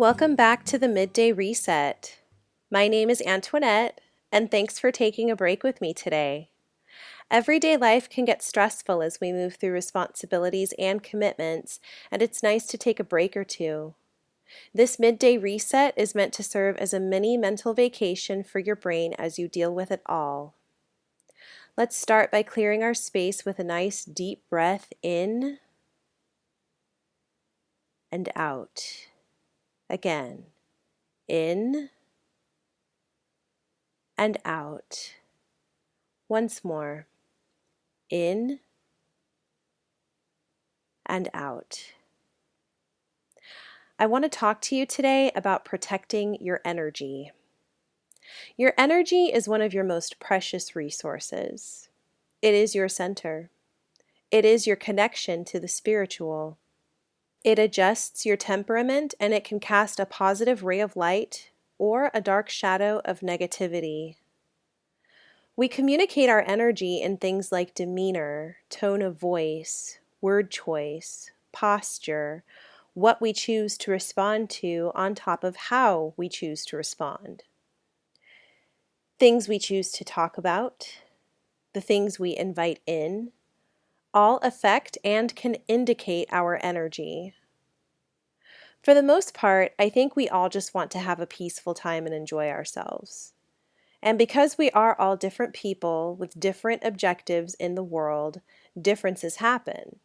Welcome back to the Midday Reset. My name is Antoinette, and thanks for taking a break with me today. Everyday life can get stressful as we move through responsibilities and commitments, and it's nice to take a break or two. This midday reset is meant to serve as a mini mental vacation for your brain as you deal with it all. Let's start by clearing our space with a nice deep breath in and out. Again, in and out. Once more, in and out. I want to talk to you today about protecting your energy. Your energy is one of your most precious resources. It is your center. It is your connection to the spiritual. It adjusts your temperament and it can cast a positive ray of light or a dark shadow of negativity. We communicate our energy in things like demeanor, tone of voice, word choice, posture, what we choose to respond to on top of how we choose to respond. Things we choose to talk about, the things we invite in, all affect and can indicate our energy. For the most part, I think we all just want to have a peaceful time and enjoy ourselves. And because we are all different people with different objectives in the world, differences happen.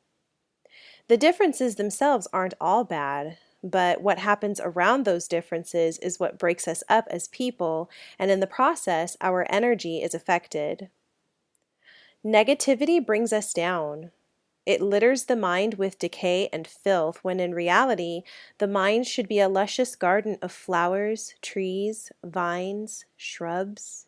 The differences themselves aren't all bad, but what happens around those differences is what breaks us up as people, and in the process, our energy is affected. Negativity brings us down. It litters the mind with decay and filth, when in reality, the mind should be a luscious garden of flowers, trees, vines, shrubs.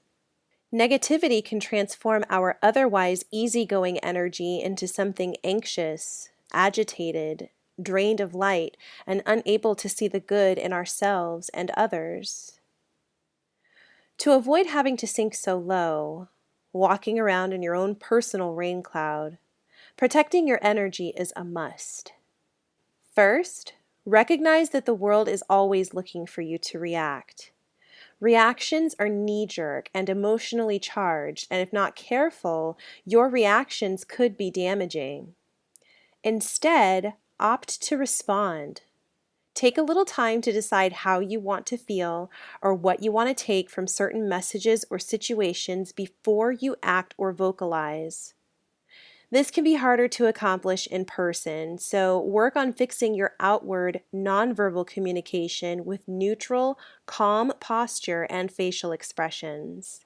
Negativity can transform our otherwise easygoing energy into something anxious, agitated, drained of light, and unable to see the good in ourselves and others. To avoid having to sink so low, walking around in your own personal rain cloud, protecting your energy is a must. First, recognize that the world is always looking for you to react. Reactions are knee-jerk and emotionally charged, and if not careful, your reactions could be damaging. Instead, opt to respond. Take a little time to decide how you want to feel or what you want to take from certain messages or situations before you act or vocalize. This can be harder to accomplish in person, so work on fixing your outward, nonverbal communication with neutral, calm posture and facial expressions.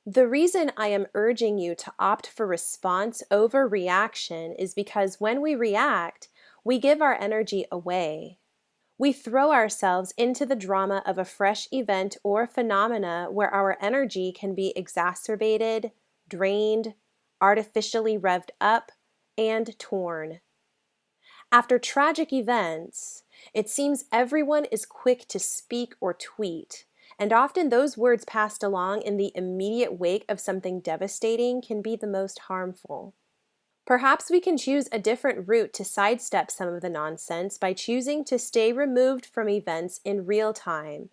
The reason I am urging you to opt for response over reaction is because when we react, we give our energy away. We throw ourselves into the drama of a fresh event or phenomena where our energy can be exacerbated, drained, artificially revved up, and torn. After tragic events, it seems everyone is quick to speak or tweet, and often those words passed along in the immediate wake of something devastating can be the most harmful. Perhaps we can choose a different route to sidestep some of the nonsense by choosing to stay removed from events in real time.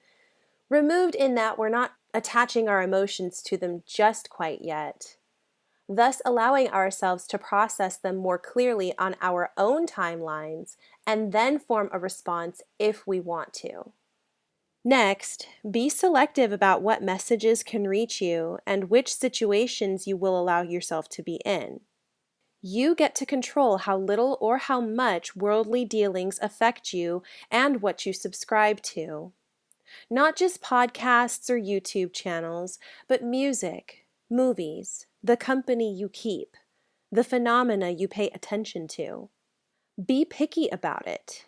Removed in that we're not attaching our emotions to them just quite yet, thus allowing ourselves to process them more clearly on our own timelines and then form a response if we want to. Next, be selective about what messages can reach you and which situations you will allow yourself to be in. You get to control how little or how much worldly dealings affect you and what you subscribe to. Not just podcasts or YouTube channels, but music, movies, the company you keep, the phenomena you pay attention to. Be picky about it.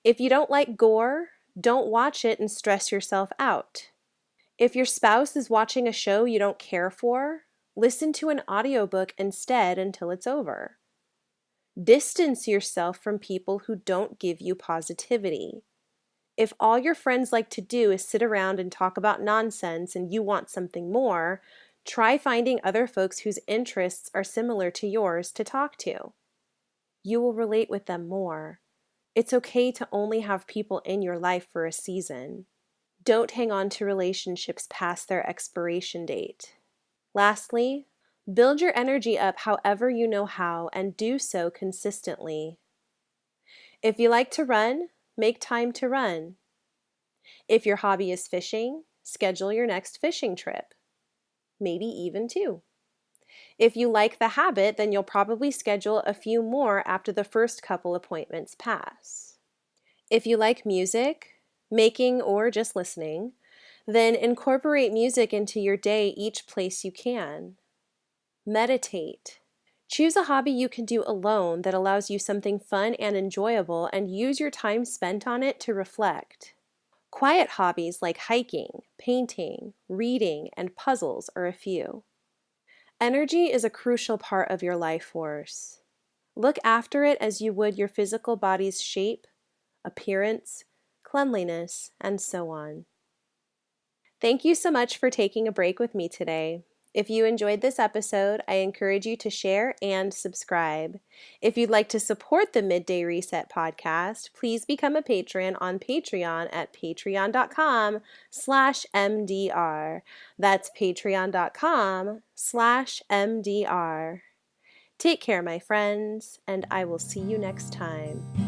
If you don't like gore, don't watch it and stress yourself out. If your spouse is watching a show you don't care for, listen to an audiobook instead until it's over. Distance yourself from people who don't give you positivity. If all your friends like to do is sit around and talk about nonsense and you want something more, try finding other folks whose interests are similar to yours to talk to. You will relate with them more. It's okay to only have people in your life for a season. Don't hang on to relationships past their expiration date. Lastly, build your energy up however you know how and do so consistently. If you like to run, make time to run. If your hobby is fishing, schedule your next fishing trip. Maybe even two. If you like the habit, then you'll probably schedule a few more after the first couple appointments pass. If you like music, making, or just listening, then incorporate music into your day each place you can. Meditate. Choose a hobby you can do alone that allows you something fun and enjoyable, and use your time spent on it to reflect. Quiet hobbies like hiking, painting, reading, and puzzles are a few. Energy is a crucial part of your life force. Look after it as you would your physical body's shape, appearance, cleanliness, and so on. Thank you so much for taking a break with me today. If you enjoyed this episode, I encourage you to share and subscribe. If you'd like to support the Midday Reset podcast, please become a patron on Patreon at patreon.com/MDR. That's patreon.com/MDR. Take care, my friends, and I will see you next time.